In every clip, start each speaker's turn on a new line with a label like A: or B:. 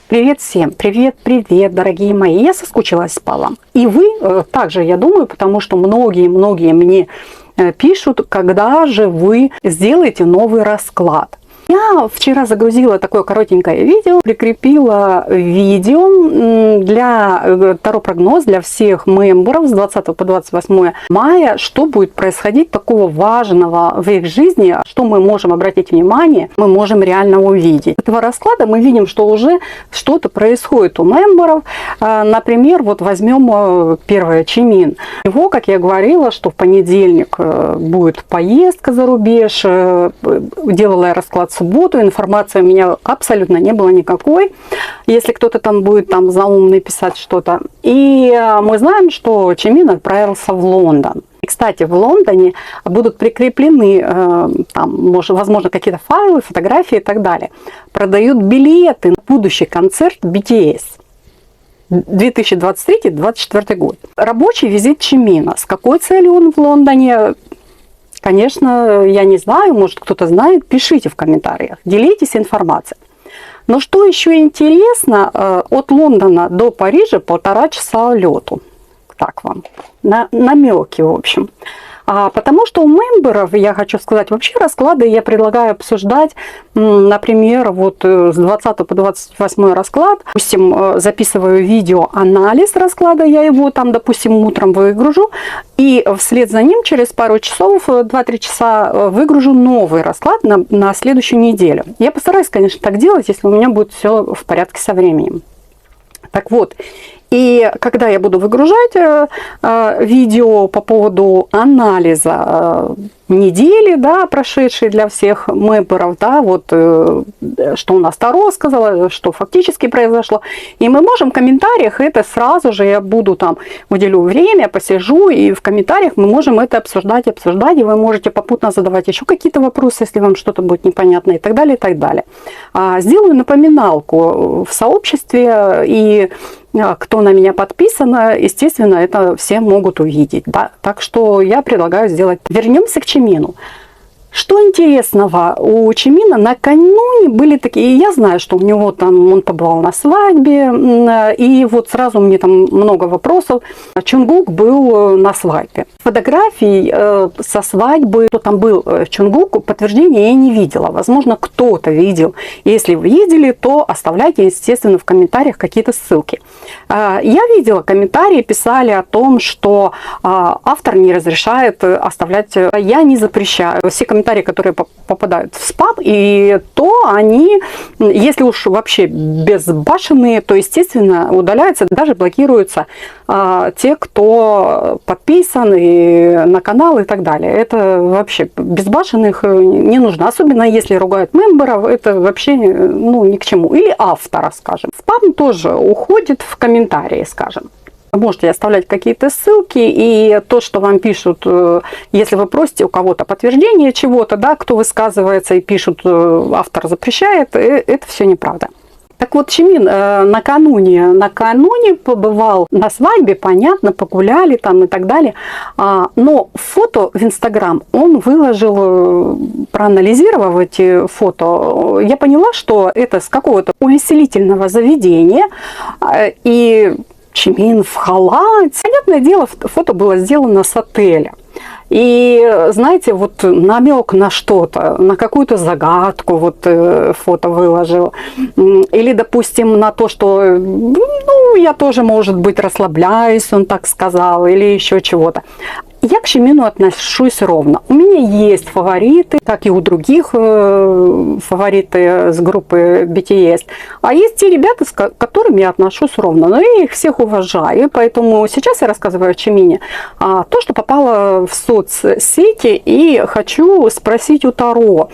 A: Привет всем! Привет, дорогие мои! Я соскучилась по вам. И вы также, я думаю, потому что многие мне пишут, когда же вы сделаете новый расклад. Я вчера загрузила такое коротенькое видео, прикрепила видео для таро-прогноз для всех мемберов с 20 по 28 мая, что будет происходить такого важного в их жизни, что мы можем обратить внимание, мы можем реально увидеть. С этого расклада мы видим, что уже что-то происходит у мемберов. Например, вот возьмем первое Чимин. Его, как я говорила, что в понедельник будет поездка за рубеж, делала я расклад в субботу, информации у меня абсолютно не было никакой, если кто-то там будет там заумный писать что-то. И мы знаем, что Чимин отправился в Лондон. И, кстати, в Лондоне будут прикреплены, там, возможно, какие-то файлы, фотографии и так далее. Продают билеты на будущий концерт BTS. 2023-2024 год. Рабочий визит Чимина. С какой целью он в Лондоне? Конечно, я не знаю, может кто-то знает, пишите в комментариях, делитесь информацией. Но что еще интересно, от Лондона до Парижа 1,5 часа лету. Так вам, намеки в общем. Потому что у мемберов, я хочу сказать, вообще расклады я предлагаю обсуждать, например, вот с 20 по 28 расклад, допустим, записываю видео-анализ расклада, я его там, допустим, утром выгружу, и вслед за ним через пару часов, 2-3 часа выгружу новый расклад на следующую неделю. Я постараюсь, конечно, так делать, если у меня будет все в порядке со временем. Так вот, и когда я буду выгружать видео по поводу анализа недели, да, прошедшей для всех мемберов, да, вот что у нас Таро сказала, что фактически произошло, и мы можем в комментариях это сразу же, я буду там, уделю время, посижу, и в комментариях мы можем это обсуждать, и вы можете попутно задавать еще какие-то вопросы, если вам что-то будет непонятно, и так далее, и так далее. Сделаю напоминалку в сообществе, и кто на меня подписан, естественно, это все могут увидеть. Да? Так что я предлагаю сделать. Вернемся к Чимину. Что интересного, у Чимина накануне были такие, и я знаю, что у него там, он побывал на свадьбе, и вот сразу мне там много вопросов. Чонгук был на свадьбе. Фотографий со свадьбы, кто там был в Чонгуку, подтверждения я не видела. Возможно, кто-то видел. Если вы видели, то оставляйте, естественно, в комментариях какие-то ссылки. Я видела комментарии, писали о том, что автор не разрешает оставлять. Я не запрещаю. Все комментарии, которые попадают в спам, и то они, если уж вообще безбашенные, то, естественно, удаляются, даже блокируются те, кто подписан и на канал и так далее. Это вообще безбашенных не нужно. Особенно если ругают мемберов, это вообще ни к чему. Или автора, скажем. Спам тоже уходит в комментарии, скажем. Можете оставлять какие-то ссылки, и то, что вам пишут, если вы просите у кого-то подтверждение чего-то, да, кто высказывается и пишут, автор запрещает, это все неправда. Так вот, Чимин накануне побывал на свадьбе, понятно, погуляли там и так далее, но фото в Инстаграм он выложил, проанализировав эти фото, я поняла, что это с какого-то увеселительного заведения, и Чимин в халате. Понятное дело, фото было сделано с отеля. И, знаете, вот намек на что-то, на какую-то загадку вот фото выложил. Или, допустим, на то, что, я тоже, может быть, расслабляюсь, он так сказал, или еще чего-то. Я к Чимину отношусь ровно. У меня есть фавориты, как и у других фавориты с группы BTS. А есть те ребята, с которыми я отношусь ровно. Но я их всех уважаю. Поэтому сейчас я рассказываю о Чимине. То, что попало в соцсети, и хочу спросить у Таро.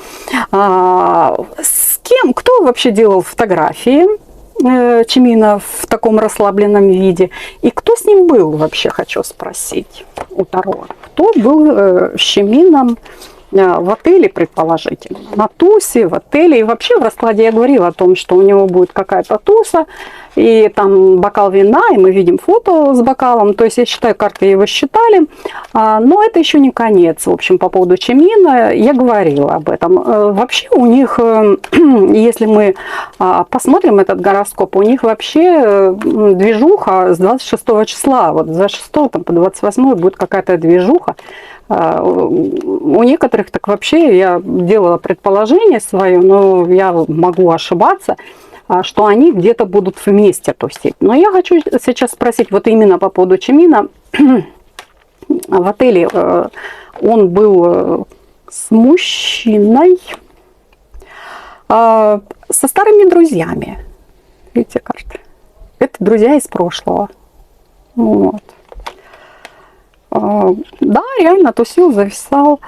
A: С кем, кто вообще делал фотографии Чимина в таком расслабленном виде? И кто с ним был вообще, хочу спросить у Таро. Кто был с Чимином в отеле, предположительно, на тусе, в отеле. И вообще в раскладе я говорила о том, что у него будет какая-то туса, и там бокал вина, и мы видим фото с бокалом. То есть я считаю, карты его считали. Но это еще не конец. В общем, по поводу Чимина я говорила об этом. Вообще у них, если мы посмотрим этот гороскоп, у них вообще движуха с 26 числа. Вот с 26 там, по 28 будет какая-то движуха. У некоторых так вообще, я делала предположение свое, но я могу ошибаться, что они где-то будут вместе тусить. Но я хочу сейчас спросить вот именно по поводу Чимина. В отеле он был с мужчиной, со старыми друзьями. Видите карты? Это друзья из прошлого. Вот. Да, реально тусил, зависал.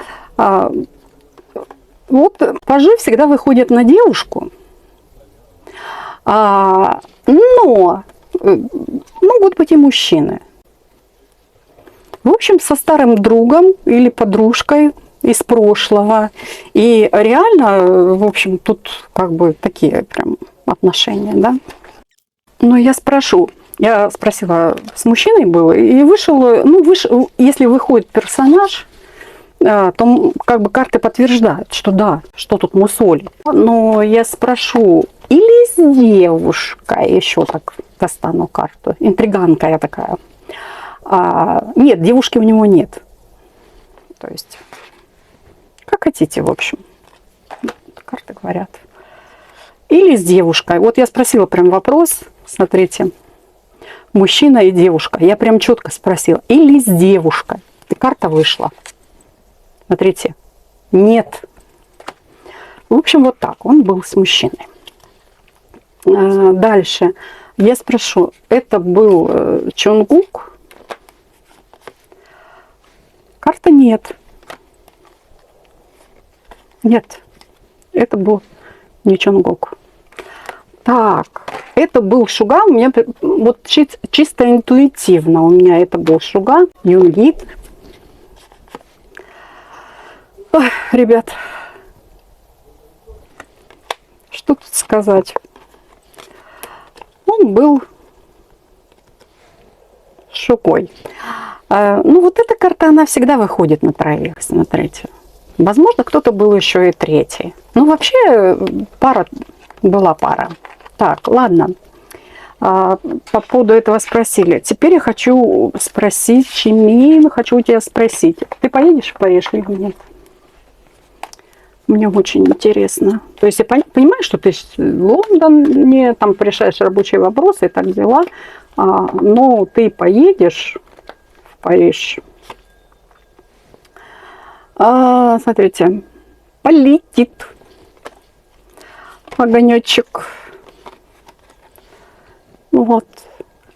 A: Вот пажи всегда выходят на девушку, но могут быть и мужчины. В общем, со старым другом или подружкой из прошлого. И реально, в общем, тут как бы такие прям отношения, да. Но я спрошу. Я спросила, с мужчиной был, и вышел, если выходит персонаж, то как бы карты подтверждают, что да, что тут мусолить. Но я спрошу, или с девушкой, еще так достану карту, интриганка я такая. Нет, девушки у него нет. То есть, как хотите, в общем. Карты говорят. Или с девушкой. Вот я спросила прям вопрос, смотрите. Мужчина и девушка. Я прям четко спросила. Или с девушкой. И карта вышла. Смотрите. Нет. В общем, вот так. Он был с мужчиной. Дальше. Я спрошу. Это был Чонгук? Карта нет. Нет. Это был не Чонгук. Так, это был Шуга, у меня вот чисто интуитивно у меня это был Шуга, Юнгит. Ой, ребят, что тут сказать? Он был Шугой. Ну вот эта карта, она всегда выходит на троих, смотрите. Возможно, кто-то был еще и третий. Ну вообще была пара. Так, ладно. По поводу этого спросили. Теперь я хочу спросить, Чимин, хочу у тебя спросить. Ты поедешь в Париж или нет? Мне очень интересно. То есть я понимаю, что ты в Лондоне, там решаешь рабочие вопросы и так дела, но ты поедешь в Париж. Смотрите, полетит огонечек. Вот.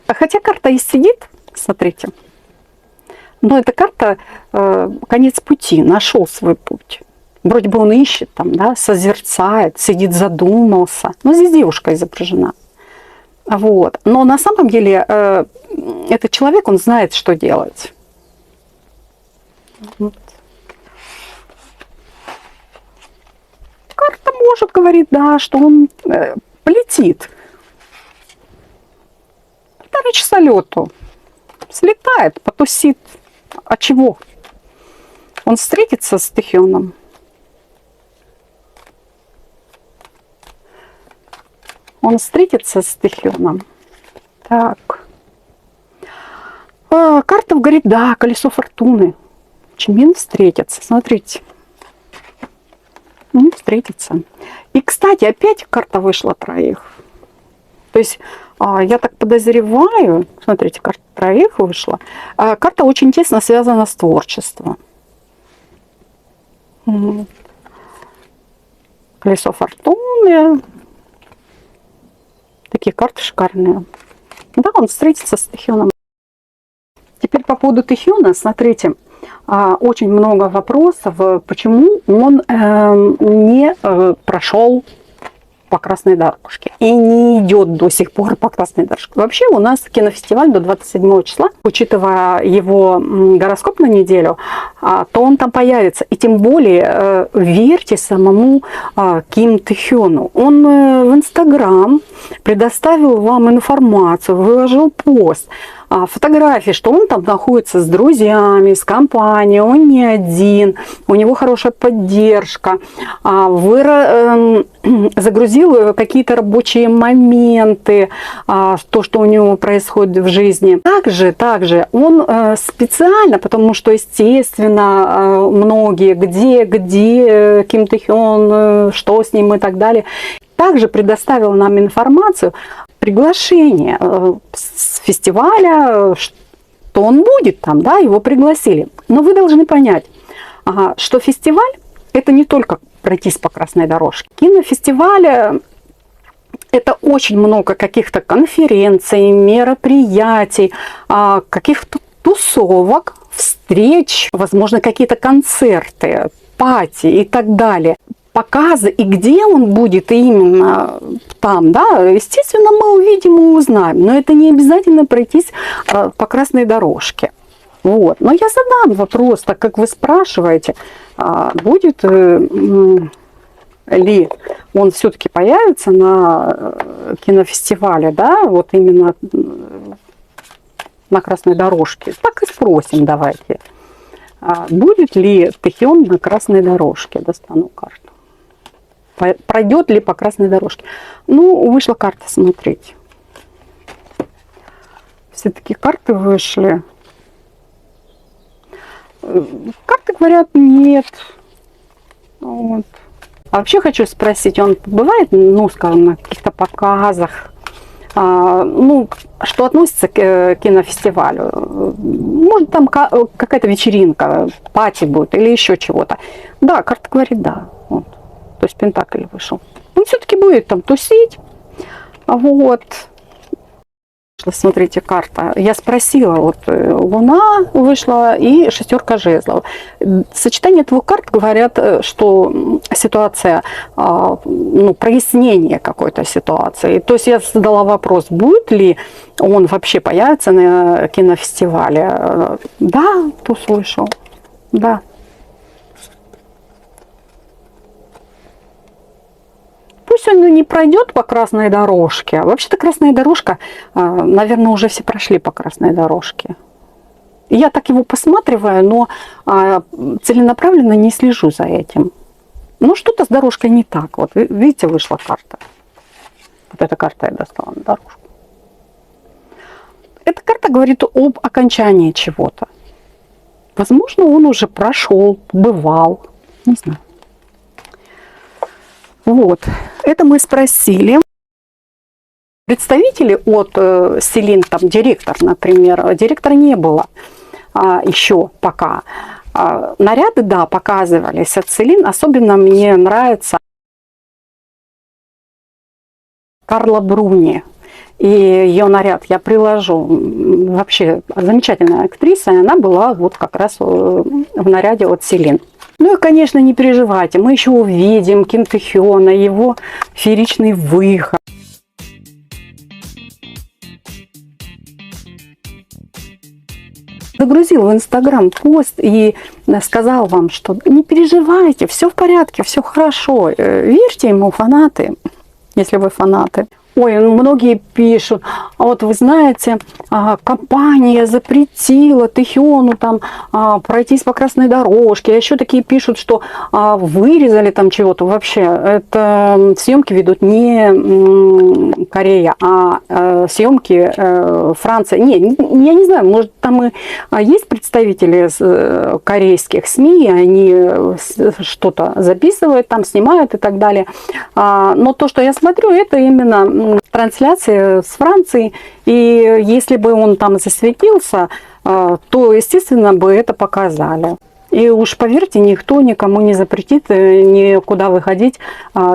A: Хотя карта и сидит, смотрите. Но эта карта конец пути, нашел свой путь. Вроде бы он ищет там, да, созерцает, сидит, задумался. Но здесь девушка изображена. Вот. Но на самом деле этот человек, он знает, что делать. Вот. Карта может говорить, да, что он полетит. 1,5 часа лету. Слетает, потусит. А чего? Он встретится с Тэхёном. Он встретится с Тэхёном. Так. Карта говорит, да, колесо фортуны. Чимин встретится. Смотрите. Не встретится. И, кстати, опять карта вышла троих. То есть, я так подозреваю, смотрите, карта троих вышла. Карта очень тесно связана с творчеством. Колесо фортуны. Такие карты шикарные. Да, он встретится с Тэхёном. Теперь по поводу Тэхёна, смотрите, очень много вопросов, почему он не прошел по красной дорожке и не идет до сих пор по красной дорожке. Вообще у нас кинофестиваль до 27 числа, учитывая его гороскоп на неделю, то он там появится. И тем более верьте самому Ким Тэ Хёну. Он в Инстаграм предоставил вам информацию, выложил пост, фотографии, что он там находится с друзьями, с компанией, он не один, у него хорошая поддержка, загрузил какие-то рабочие моменты, то, что у него происходит в жизни. Также он специально, потому что, естественно, многие, где Ким Тэ Хён, что с ним и так далее, также предоставил нам информацию, приглашение с фестиваля, что он будет там, да, его пригласили. Но вы должны понять, что фестиваль – это не только пройтись по красной дорожке. Кинофестиваль – это очень много каких-то конференций, мероприятий, каких-то тусовок, встреч, возможно, какие-то концерты, пати и так далее. Показы и где он будет именно там, да, естественно, мы увидим и узнаем, но это не обязательно пройтись по красной дорожке. Вот. Но я задам вопрос, так как вы спрашиваете, будет ли он все-таки появится на кинофестивале, да, вот именно на красной дорожке. Так и спросим, давайте. Будет ли Тэ Хён на красной дорожке? Достану карту. Пройдет ли по красной дорожке? Ну, вышла карта, смотрите. Все-таки карты вышли. Карты говорят нет. Вот. А вообще хочу спросить, он бывает, ну, скажем, на каких-то показах, ну, что относится к кинофестивалю? Может, там какая-то вечеринка, пати будет или еще чего-то. Да, карта говорит да. Вот. То есть Пентакль вышел. Он все-таки будет там тусить. Вот. Смотрите, карта. Я спросила, вот Луна вышла и шестерка жезлов. Сочетание двух карт говорят, что ситуация, ну, прояснение какой-то ситуации. То есть я задала вопрос, будет ли он вообще появиться на кинофестивале. Да, туз вышел. Да. Пусть он не пройдет по красной дорожке. Вообще-то красная дорожка, наверное, уже все прошли по красной дорожке. Я так его посматриваю, но целенаправленно не слежу за этим. Ну, что-то с дорожкой не так. Вот, видите, вышла карта. Вот эта карта я достала на дорожку. Эта карта говорит об окончании чего-то. Возможно, он уже прошел, бывал. Не знаю. Вот, это мы спросили. Представители от Селин, там директор, например, директора не было еще пока. Наряды, да, показывались от Селин. Особенно мне нравится Карла Бруни. И ее наряд я приложу. Вообще замечательная актриса, и она была вот как раз в наряде от Селин. Ну и, конечно, не переживайте, мы еще увидим Ким Тэ Хёна, его фееричный выход. Загрузил в Инстаграм пост и сказал вам, что не переживайте, все в порядке, все хорошо. Верьте ему, фанаты, если вы фанаты. Ой, многие пишут, а вот вы знаете, компания запретила Тэ Хёну там пройтись по красной дорожке. А еще такие пишут, что вырезали там чего-то. Вообще, это съемки ведут не Корея, а съемки Франция. Не, я не знаю, может там и есть представители корейских СМИ, они что-то записывают, там снимают и так далее. Но то, что я смотрю, это именно трансляции с Франции, и если бы он там засветился, то, естественно, бы это показали. И уж поверьте, никто никому не запретит никуда выходить,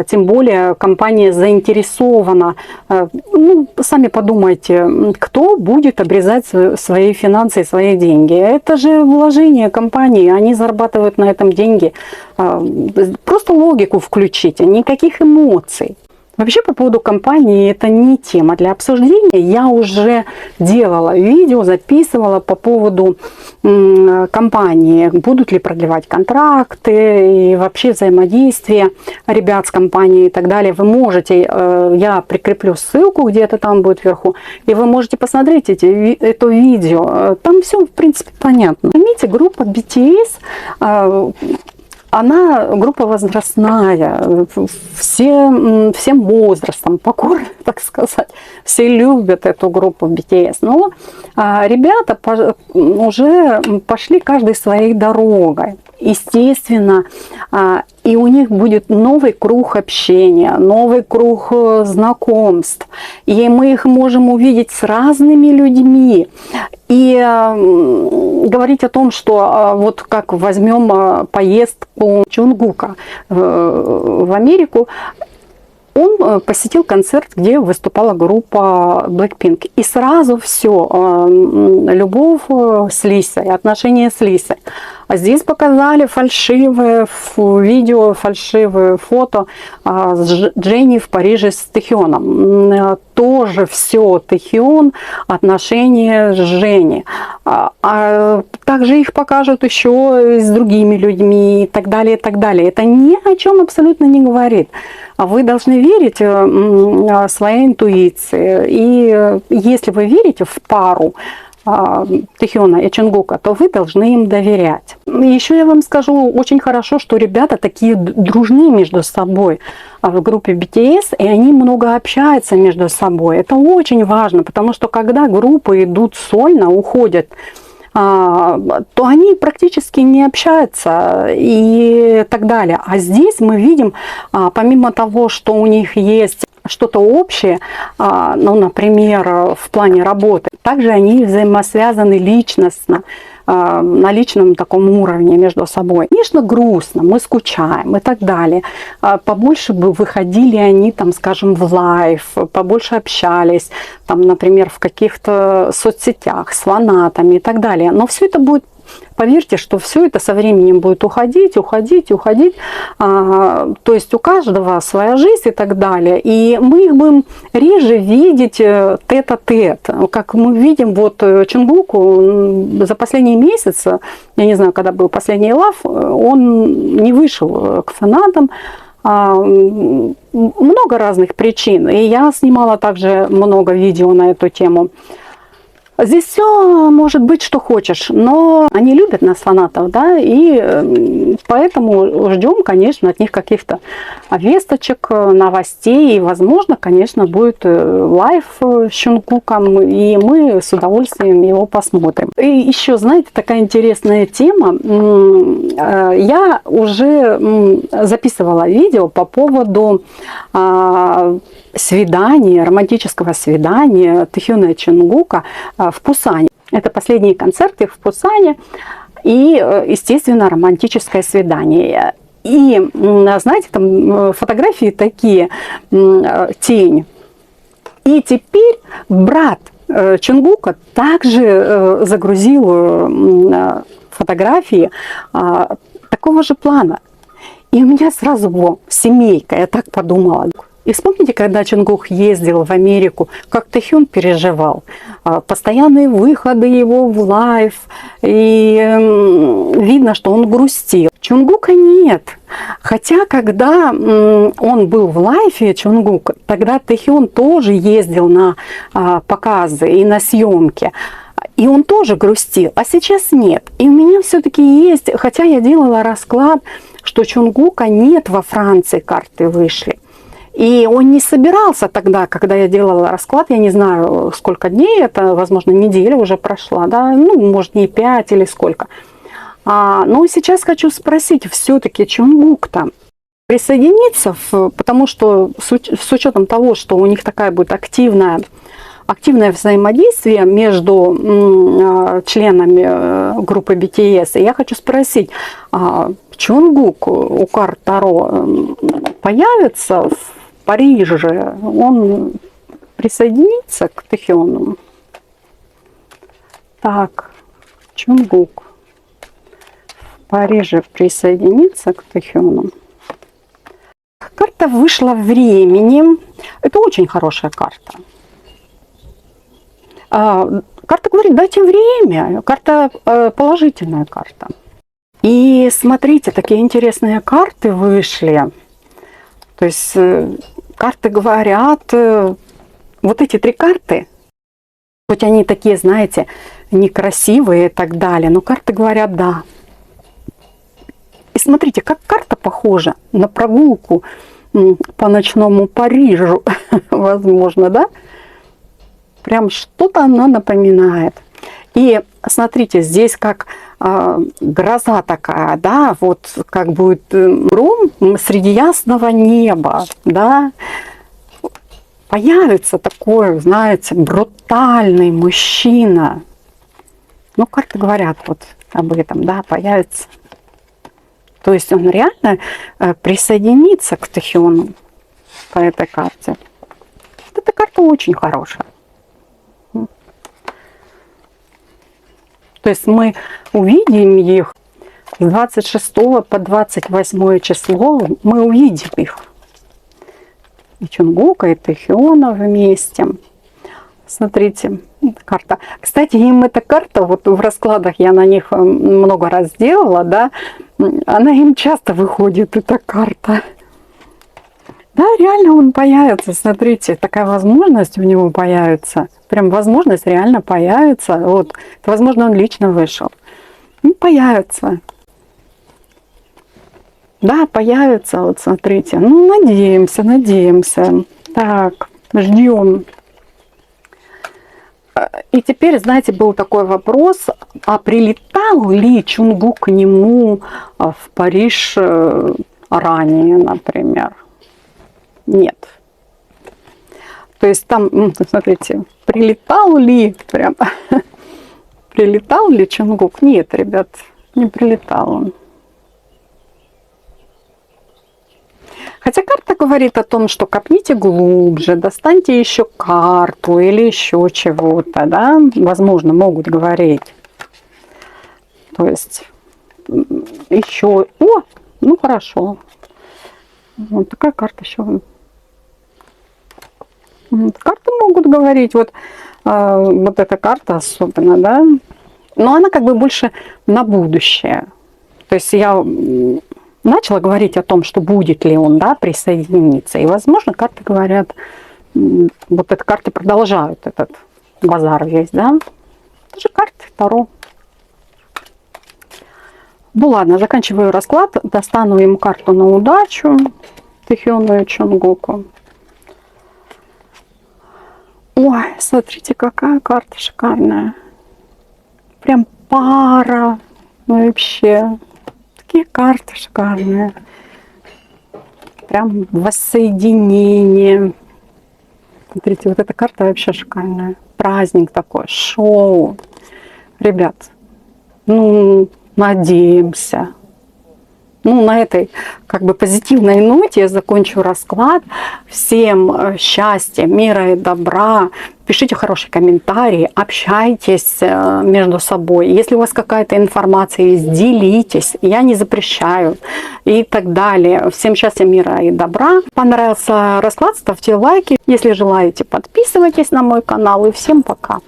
A: тем более компания заинтересована. Ну, сами подумайте, кто будет обрезать свои финансы и свои деньги? Это же вложение компании, они зарабатывают на этом деньги. Просто логику включите, никаких эмоций. Вообще, по поводу компании, это не тема для обсуждения. Я уже делала видео, записывала по поводу компании, будут ли продлевать контракты и вообще взаимодействие ребят с компанией и так далее. Вы можете, я прикреплю ссылку где-то там будет вверху, и вы можете посмотреть это видео. Там все, в принципе, понятно. Поймите, группа BTS, она группа возрастная, всем возрастом покорны, так сказать. Все любят эту группу BTS. Но ребята уже пошли каждой своей дорогой. Естественно, и у них будет новый круг общения, новый круг знакомств. И мы их можем увидеть с разными людьми. И говорить о том, что вот как возьмем поездку Чонгука в Америку, он посетил концерт, где выступала группа Blackpink. И сразу все, любовь с Лисой, отношения с Лисой. А здесь показали фальшивое видео, фальшивое фото с Дженни в Париже с Тэхёном. Тоже все Тэхён, отношения с Женей. Также их покажут еще с другими людьми и так далее, и так далее. Это ни о чем абсолютно не говорит. Вы должны верить своей интуиции. И если вы верите в пару Тэхёна и Чонгука, то вы должны им доверять. Еще я вам скажу, очень хорошо, что ребята такие дружны между собой в группе BTS, и они много общаются между собой. Это очень важно, потому что когда группы идут сольно, уходят, то они практически не общаются и так далее. А здесь мы видим, помимо того, что у них есть что-то общее, ну, например, в плане работы, также они взаимосвязаны личностно, на личном таком уровне между собой. Конечно, грустно, мы скучаем и так далее. Побольше бы выходили они, там, скажем, в лайв, побольше общались, там, например, в каких-то соцсетях с фанатами и так далее. Но все это будет, поверьте, что все это со временем будет уходить. То есть у каждого своя жизнь и так далее. И мы их будем реже видеть тет-а-тет. Как мы видим, вот Чонгуку за последние месяцы, я не знаю, когда был последний лав, он не вышел к фанатам. Много разных причин. И я снимала также много видео на эту тему. Здесь все может быть, что хочешь, но они любят нас, фанатов, да, и поэтому ждем, конечно, от них каких-то весточек, новостей, и, возможно, конечно, будет лайв с Чонгуком, и мы с удовольствием его посмотрим. И еще, знаете, такая интересная тема, я уже записывала видео по поводу свидания, романтического свидания Тэхёна и Чонгука в Пусане. Это последние концерты в Пусане и, естественно, романтическое свидание. И, знаете, там фотографии такие, тень. И теперь брат Чонгука также загрузил фотографии такого же плана. И у меня сразу семейка, я так подумала. И вспомните, когда Чонгук ездил в Америку, как Тэхён переживал. Постоянные выходы его в лайв. И видно, что он грустил. Чонгука нет. Хотя, когда он был в лайфе, Чонгук, тогда Тэхён тоже ездил на показы и на съемки. И он тоже грустил, а сейчас нет. И у меня все-таки есть, хотя я делала расклад, что Чонгука нет во Франции, карты вышли. И он не собирался тогда, когда я делала расклад, я не знаю, сколько дней, это, возможно, неделя уже прошла, да, ну, может, не 5 или сколько. Но сейчас хочу спросить, все-таки Чонгук-то присоединится, потому что с учетом того, что у них такая будет активное взаимодействие между членами группы BTS, я хочу спросить, Чонгук у карт Таро появится в Париже, он присоединится к Тэхёну? Так, Чонгук в Париже присоединится к Тэхёну. Карта вышла времени. Это очень хорошая карта. Карта говорит, дайте время. Карта положительная карта. И смотрите, такие интересные карты вышли. То есть карты говорят, вот эти 3 карты, хоть они такие, знаете, некрасивые и так далее, но карты говорят да. И смотрите, как карта похожа на прогулку по ночному Парижу, возможно, да? Прям что-то она напоминает. И смотрите, здесь как гроза такая, да, вот как будет гром среди ясного неба, да. Появится такой, знаете, брутальный мужчина. Ну, карты говорят вот об этом, да, появится. То есть он реально присоединится к Тэхиону по этой карте. Эта карта очень хорошая. То есть мы увидим их с 26 по 28 число, мы увидим их. И Чонгука, и Тэхиона вместе. Смотрите, карта. Кстати, им эта карта, вот в раскладах я на них много раз делала, да, она им часто выходит, эта карта. Да, реально он появится, смотрите, такая возможность у него появится. Прям возможность реально появится. Вот, возможно, он лично вышел. Ну, появится. Да, появится, вот смотрите. Ну, надеемся, надеемся. Так, ждем. И теперь, знаете, был такой вопрос, а прилетал ли Чонгук к нему в Париж ранее, например? Нет. То есть там, смотрите, прилетал ли прям, прилетал ли Чонгук? Нет, ребят, не прилетал он. Хотя карта говорит о том, что копните глубже, достаньте еще карту или еще чего-то, да, возможно, могут говорить. То есть еще, о, ну хорошо. Вот такая карта еще. Карты могут говорить, вот эта карта особенно, да, но она как бы больше на будущее. То есть я начала говорить о том, что будет ли он, да, присоединиться, и, возможно, карты говорят, вот эти карты продолжают этот базар весь, да. Тоже карты Таро. Ну ладно, заканчиваю расклад, достану им карту на удачу, Тэхиону и Чонгуку. Ой, смотрите, какая карта шикарная. Прям пара. Ну вообще, такие карты шикарные. Прям воссоединение. Смотрите, вот эта карта вообще шикарная. Праздник такой, шоу. Ребят, ну, надеемся. Ну, на этой как бы позитивной ноте я закончу расклад. Всем счастья, мира и добра. Пишите хорошие комментарии, общайтесь между собой. Если у вас какая-то информация есть, делитесь. Я не запрещаю и так далее. Всем счастья, мира и добра. Понравился расклад, ставьте лайки. Если желаете, подписывайтесь на мой канал. И всем пока.